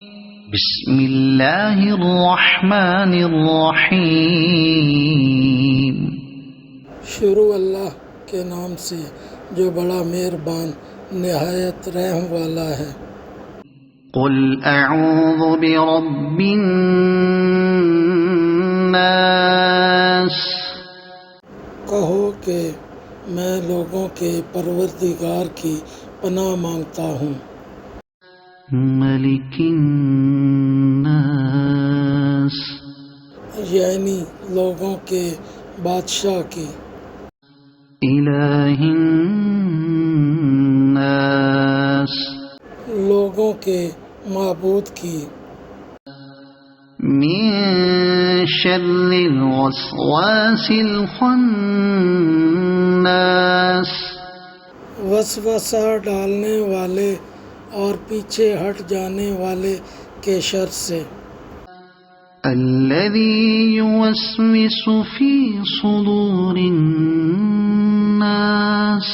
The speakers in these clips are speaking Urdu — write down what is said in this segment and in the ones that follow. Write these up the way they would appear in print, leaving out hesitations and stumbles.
بسم اللہ الرحمن الرحیم. شروع اللہ کے نام سے جو بڑا مہربان نہایت رحم والا ہے. قل اعوذ برب الناس. کہو کہ میں لوگوں کے پروردگار کی پناہ مانگتا ہوں. ملک الناس. یعنی لوگوں کے بادشاہ کی. الہ الناس. لوگوں کے معبود کی. من شر الوسواس الخناس. وسوسہ ڈالنے والے اور پیچھے ہٹ جانے والے کے شر سے. الذی یوسوس فی صدور الناس.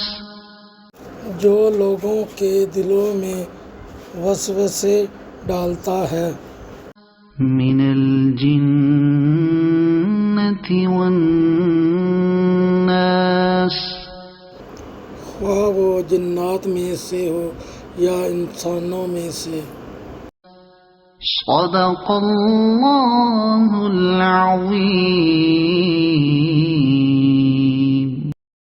جو لوگوں کے دلوں میں وسوسے ڈالتا ہے. من الجنۃ والناس. خواہ وہ جنات میں سے ہو یا انسانوں میں سے. صدق اللہ العظیم.